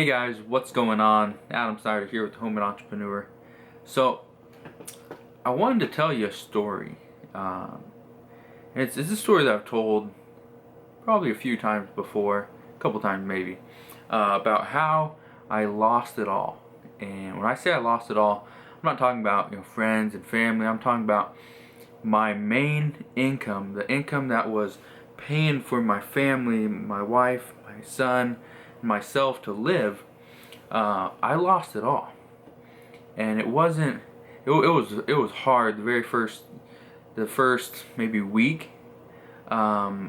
Hey guys, what's going on? Adam Snyder here with Home and Entrepreneur. So, I wanted to tell you a story. It's a story that I've told probably a few times before, a couple times maybe, about how I lost it all. And when I say I lost it all, I'm not talking about friends and family. I'm talking about my main income, the income that was paying for my family, my wife, my son, myself to live. I lost it all, and it wasn't. It was hard. The first maybe week, I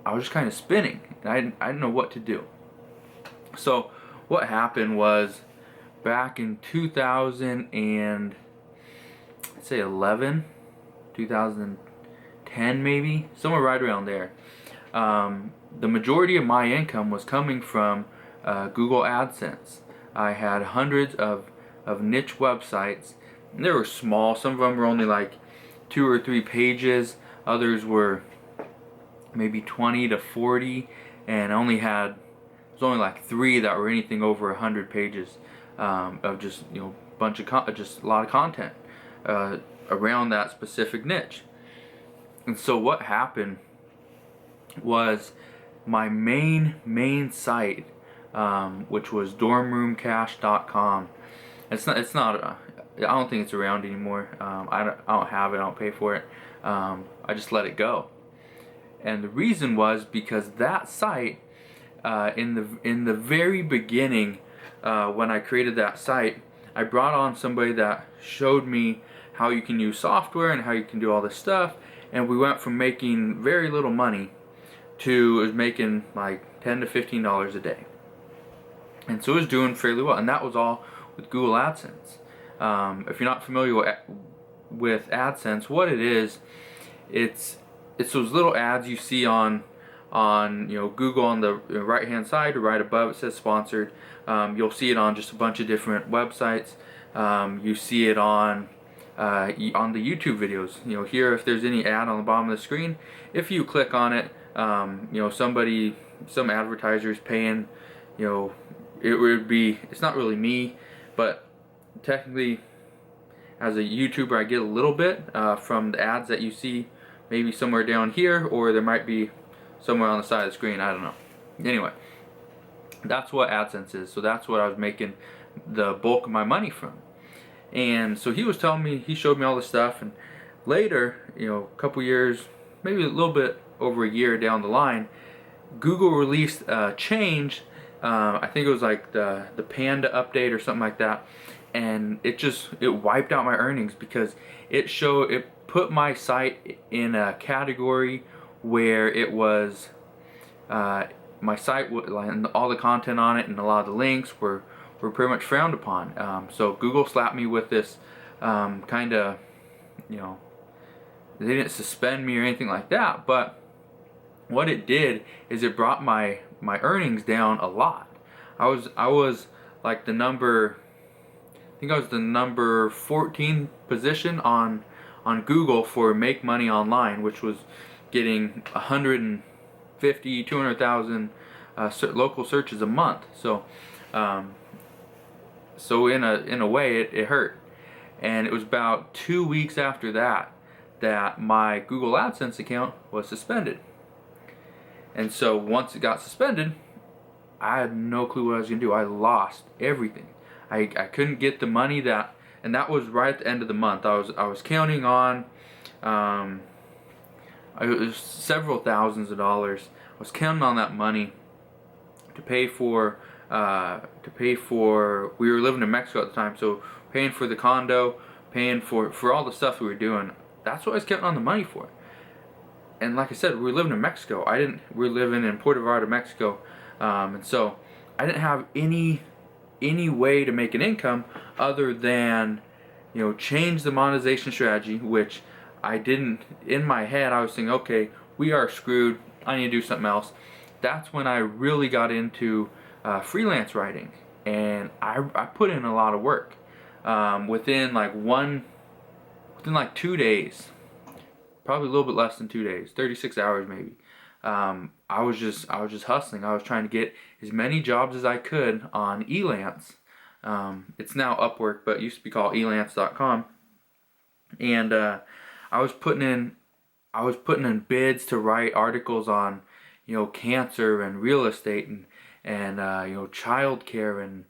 was just kind of spinning, and I didn't know what to do. So what happened was back in 2000 and let's say 11, 2010 maybe, somewhere right around there. The majority of my income was coming from Google AdSense. I had hundreds of niche websites. They were small. Some of them were only like 2 or 3 pages. Others were maybe 20 to 40, and there's only like 3 that were anything over 100 pages of just bunch of just a lot of content around that specific niche. And so what happened was my main site, which was dormroomcash.com. I don't think it's around anymore. I don't have it. I don't pay for it. I just let it go. And the reason was because that site, in the very beginning, when I created that site, I brought on somebody that showed me how you can use software and how you can do all this stuff. And we went from making very little money to making like $10 to $15 a day. And so it was doing fairly well, and that was all with Google AdSense. If you're not familiar with AdSense, what it is, it's those little ads you see on Google on the right hand side or right above. It says sponsored. You'll see it on just a bunch of different websites. You see it on the YouTube videos. Here, if there's any ad on the bottom of the screen, if you click on it, some advertiser's paying, it's not really me, but technically as a YouTuber I get a little bit from the ads that you see maybe somewhere down here, or there might be somewhere on the side of the screen, I don't know. Anyway, that's what AdSense is. So that's what I was making the bulk of my money from. And so he showed me all this stuff, and later, a couple years, maybe a little bit over a year down the line, Google released a change. I think it was like the Panda update or something like that, and it wiped out my earnings because it put my site in a category where it was my site, and all the content on it and a lot of the links were pretty much frowned upon. So Google slapped me with this kind of, they didn't suspend me or anything like that, but what it did is it brought my earnings down a lot. I was like the number 14 position on Google for make money online, which was getting 150, 200,000 local searches a month. So in a way it hurt. And it was about 2 weeks after that my Google AdSense account was suspended. And so once it got suspended, I had no clue what I was going to do. I lost everything. I couldn't get the money and that was right at the end of the month. I was counting on it was several thousands of dollars. I was counting on that money to pay for we were living in Mexico at the time, so paying for the condo, paying for all the stuff we were doing. That's what I was counting on the money for. And like I said, we were living in Mexico. We were living in Puerto Vallarta, Mexico, and so I didn't have any way to make an income other than change the monetization strategy, which I didn't. In my head I was thinking, okay, we are screwed, I need to do something else. That's when I really got into freelance writing, and I put in a lot of work. Within like 2 days, probably a little bit less than 2 days, 36 hours maybe, I was just hustling. I was trying to get as many jobs as I could on Elance. It's now Upwork, but it used to be called elance.com. And I was putting in bids to write articles on, cancer and real estate and childcare and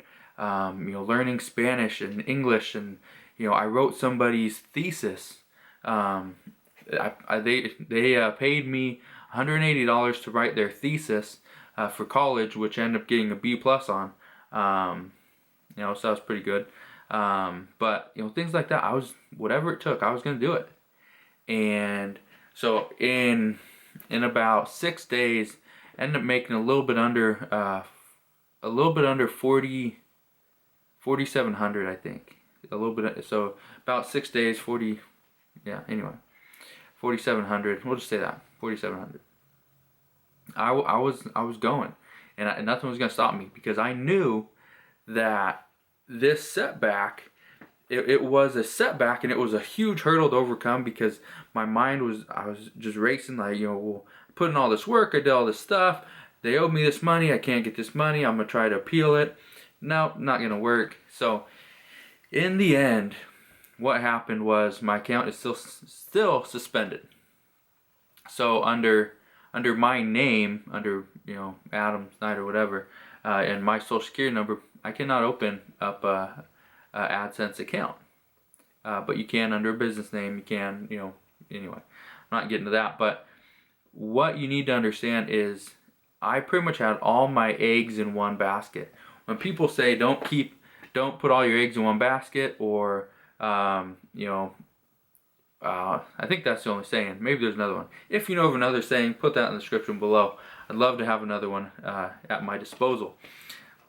learning Spanish and English, and I wrote somebody's thesis. They paid me $180 to write their thesis for college, which I ended up getting a B+ on. So that was pretty good. But things like that, whatever it took, I was gonna do it. And so in about 6 days, I ended up making a little bit under 4,700, I think. A little bit. So about 6 days, 40. Yeah. Anyway, 4,700. We'll just say that 4,700. I was going, and nothing was gonna stop me, because I knew that this setback, it was a setback, and it was a huge hurdle to overcome, because I was just racing, like, well, put in all this work, I did all this stuff, they owed me this money, I can't get this money, I'm gonna try to appeal it. No, not gonna work. So in the end, what happened was my account is still suspended. So under my name, under Adam Snyder, whatever, and my social security number, I cannot open up a AdSense account. But you can under a business name. You can, anyway, I'm not getting to that. But what you need to understand is, I pretty much had all my eggs in one basket. When people say don't put all your eggs in one basket, or I think that's the only saying. Maybe there's another one. If you know of another saying, put that in the description below. I'd love to have another one at my disposal.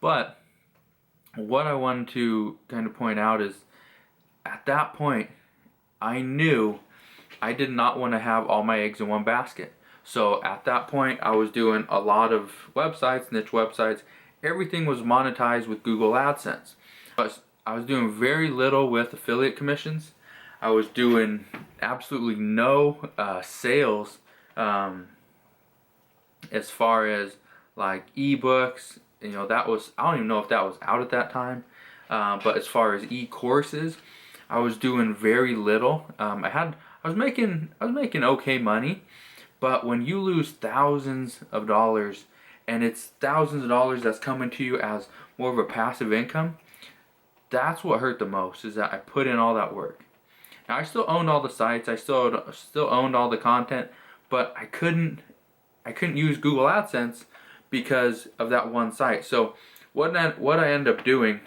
But what I wanted to kind of point out is, at that point, I knew I did not want to have all my eggs in one basket. So at that point, I was doing a lot of websites, niche websites. Everything was monetized with Google AdSense. I was doing very little with affiliate commissions. I was doing absolutely no sales as far as like ebooks. That was, I don't even know if that was out at that time. But as far as e-courses, I was doing very little. I was making okay money, but when you lose thousands of dollars, and it's thousands of dollars that's coming to you as more of a passive income, that's what hurt the most, is that I put in all that work. Now, I still owned all the sites, I still owned all the content, but I couldn't use Google AdSense because of that one site. So what I ended up doing,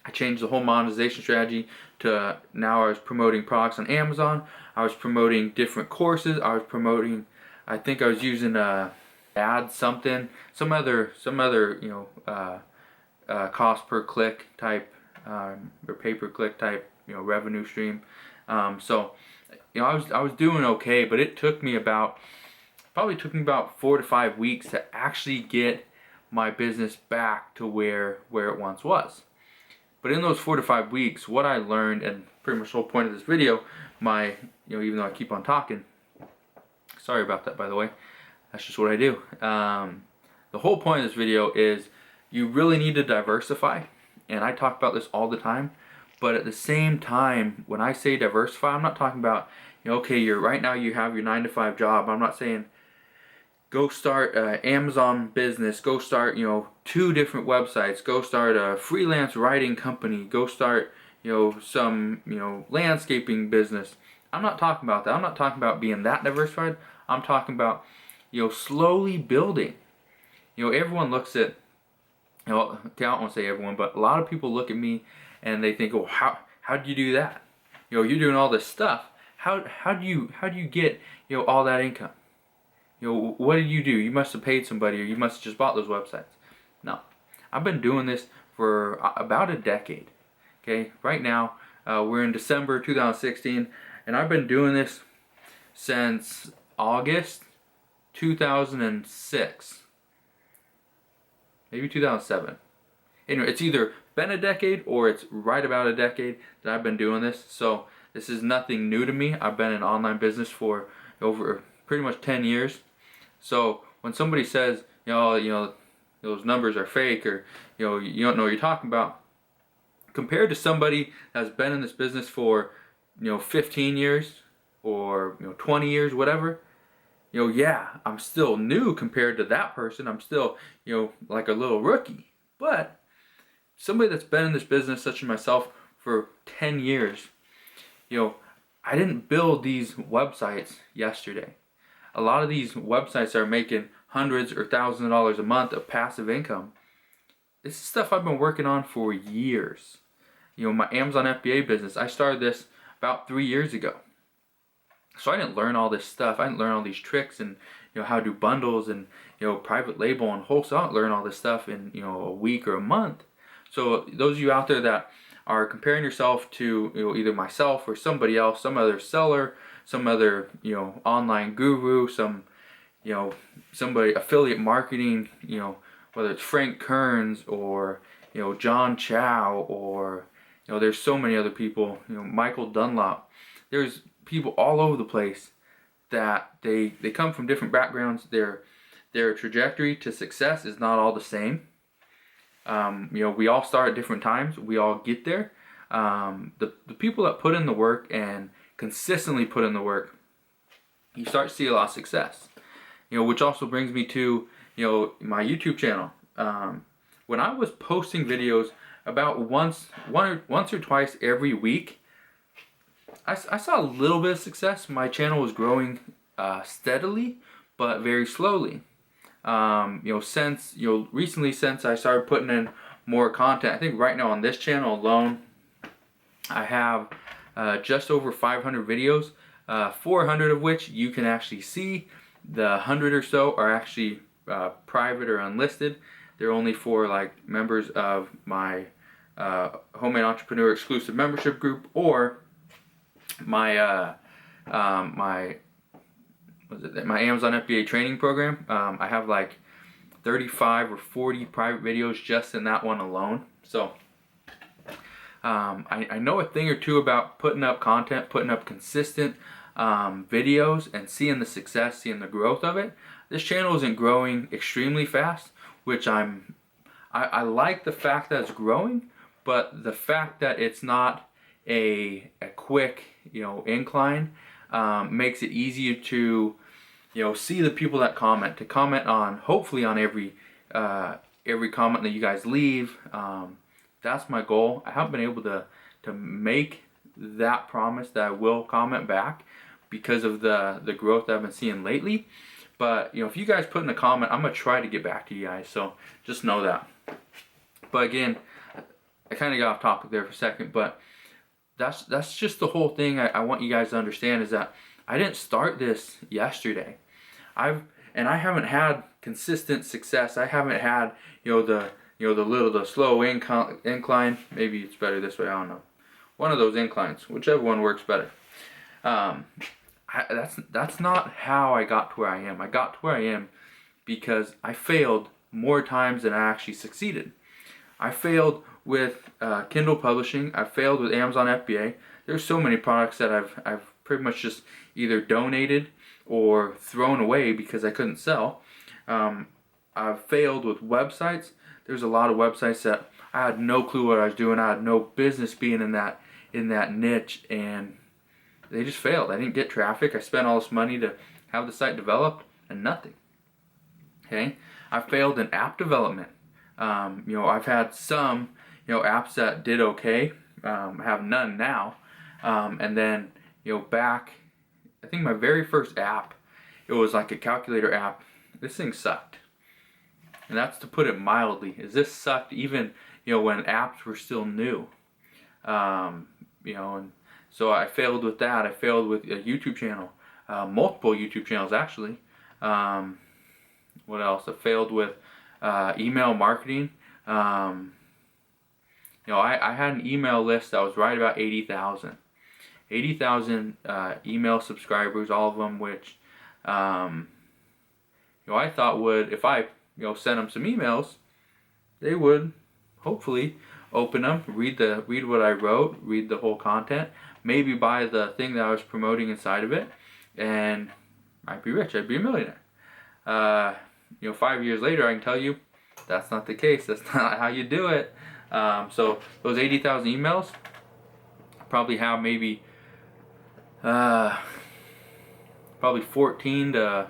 I changed the whole monetization strategy to, now I was promoting products on Amazon. I was promoting different courses. I was promoting, I think I was using some other cost per click type or pay per click type revenue stream. So I was doing okay, but it probably took me about 4 to 5 weeks to actually get my business back to where it once was. But in those 4 to 5 weeks, what I learned, and pretty much the whole point of this video, even though I keep on talking, sorry about that, by the way, that's just what I do. The whole point of this video is, you really need to diversify, and I talk about this all the time. But at the same time, when I say diversify, I'm not talking about, okay, right now you have your 9-to-5 job. I'm not saying go start an Amazon business, go start 2 different websites, go start a freelance writing company, go start some landscaping business. I'm not talking about that. I'm not talking about being that diversified. I'm talking about slowly building. Everyone looks at, okay, I don't want to say everyone, but a lot of people look at me and they think, oh, how do you do that? You're doing all this stuff. How do you get all that income? What did you do? You must have paid somebody, or you must have just bought those websites. No, I've been doing this for about a decade. Okay, right now we're in December 2016, and I've been doing this since August 2006, maybe 2007. Anyway, it's either been a decade or it's right about a decade that I've been doing this. So this is nothing new to me. I've been in online business for over pretty much 10 years. So when somebody says, those numbers are fake, or you don't know what you're talking about. Compared to somebody that's been in this business for 15 years or 20 years, whatever, yeah, I'm still new compared to that person. I'm still like a little rookie. But somebody that's been in this business, such as myself, for 10 years, I didn't build these websites yesterday. A lot of these websites are making hundreds or thousands of dollars a month of passive income. This is stuff I've been working on for years. My Amazon FBA business, I started this about 3 years ago. So I didn't learn all this stuff. I didn't learn all these tricks and how to do bundles and private label and wholesale. I didn't learn all this stuff in a week or a month. So those of you out there that are comparing yourself to either myself or somebody else, some other seller, some other online guru, some somebody affiliate marketing, whether it's Frank Kearns or John Chow, or there's so many other people, Michael Dunlop. There's people all over the place that they come from different backgrounds. Their trajectory to success is not all the same. We all start at different times. We all get there. The people that put in the work and consistently put in the work, you start to see a lot of success. Which also brings me to my YouTube channel. When I was posting videos about once or twice every week, I saw a little bit of success. My channel was growing steadily, but very slowly. Recently, since I started putting in more content, I think right now on this channel alone, I have just over 500 videos, 400 of which you can actually see. The 100 or so are actually private or unlisted. They're only for like members of my Homemade Entrepreneur exclusive membership group, or my my Amazon FBA training program. I have like 35 or 40 private videos just in that one alone. So I know a thing or two about putting up content, putting up consistent videos, and seeing the success, seeing the growth of it. This channel isn't growing extremely fast, which I like the fact that it's growing, but the fact that it's not a quick incline makes it easier to see the people that comment, to comment on, hopefully on every comment that you guys leave. That's my goal. I haven't been able to make that promise that I will comment back because of the growth I've been seeing lately. But if you guys put in a comment, I'm gonna try to get back to you guys. So just know that. But again, I kind of got off topic there for a second, but that's just the whole thing I want you guys to understand, is that I didn't start this yesterday. I haven't had consistent success. I haven't had the slow incline. Maybe it's better this way. I don't know. One of those inclines, whichever one works better. That's not how I got to where I am. I got to where I am because I failed more times than I actually succeeded. I failed with Kindle publishing. I failed with Amazon FBA. There's so many products that I've pretty much just either donated or thrown away because I couldn't sell. I've failed with websites. There's a lot of websites that I had no clue what I was doing. I had no business being in that niche, and they just failed. I didn't get traffic. I spent all this money to have the site developed and nothing. Okay, I failed in app development. I've had some apps that did okay. I have none now. And then back, I think my very first app, it was like a calculator app. This thing sucked, and that's to put it mildly. This sucked even when apps were still new. And so I failed with that. I failed with a YouTube channel, multiple YouTube channels actually. What else? I failed with email marketing. I had an email list that was right about 80,000 email subscribers, all of them which I thought would, if I sent them some emails, they would hopefully open them, read what I wrote, read the whole content, maybe buy the thing that I was promoting inside of it, and I'd be rich. I'd be a millionaire. 5 years later, I can tell you That's not the case. That's not how you do it. So those 80,000 emails, probably have maybe probably 14 to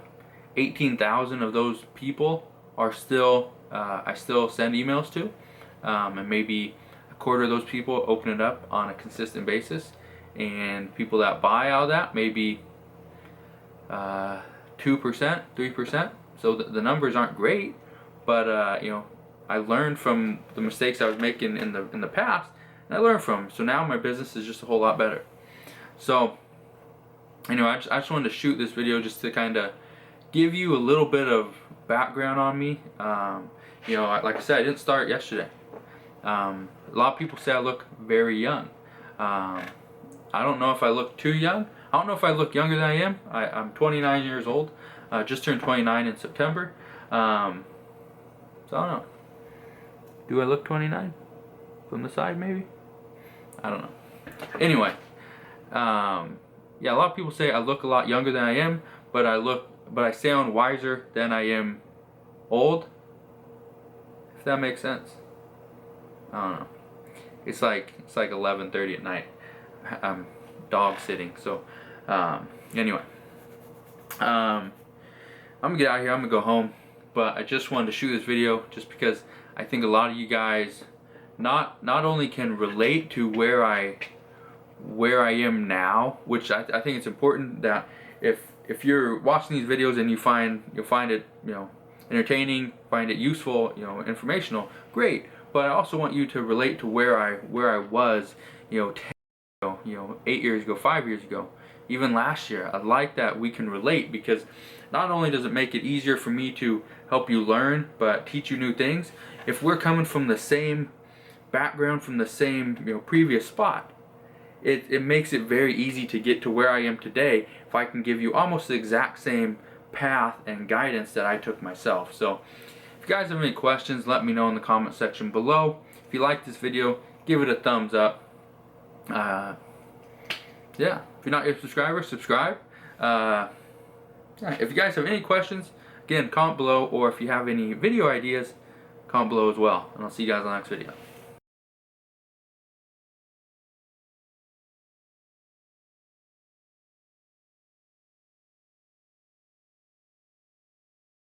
18,000 of those people are still I still send emails to, and maybe a quarter of those people open it up on a consistent basis, and people that buy out of that maybe 2%, 3%. So the numbers aren't great, but you know, I learned from the mistakes I was making in the past, and I learned from them. So now my business is just a whole lot better. So anyway, I just wanted to shoot this video just to kind of give you a little bit of background on me. You know, like I said, I didn't start yesterday. A lot of people say I look very young. I don't know if I look too young. I don't know if I look younger than I am. I'm 29 years old. Just turned 29 in September. So I don't know. Do I look 29? From the side, maybe? I don't know. Anyway, yeah, a lot of people say I look a lot younger than I am, but I sound wiser than I am old. If that makes sense. I don't know. It's like 11:30 at night. I'm dog sitting. So anyway, I'm gonna get out of here. I'm gonna go home. But I just wanted to shoot this video just because I think a lot of you guys not only can relate to where I am now, which I think it's important that if you're watching these videos and you'll find it, you know, entertaining, find it useful, you know, informational, great. But I also want you to relate to where I was, you know, 10 years ago, you know, 8 years ago, 5 years ago, even last year. I like that we can relate, because not only does it make it easier for me to help you learn, but teach you new things. If we're coming from the same background, from the same, you know, previous spot, it makes it very easy to get to where I am today if I can give you almost the exact same path and guidance that I took myself. So if you guys have any questions, let me know in the comment section below. If you like this video, give it a thumbs up. Yeah, if you're not yet a subscriber, subscribe. Yeah, if you guys have any questions, again, comment below, or if you have any video ideas, comment below as well. And I'll see you guys in the next video.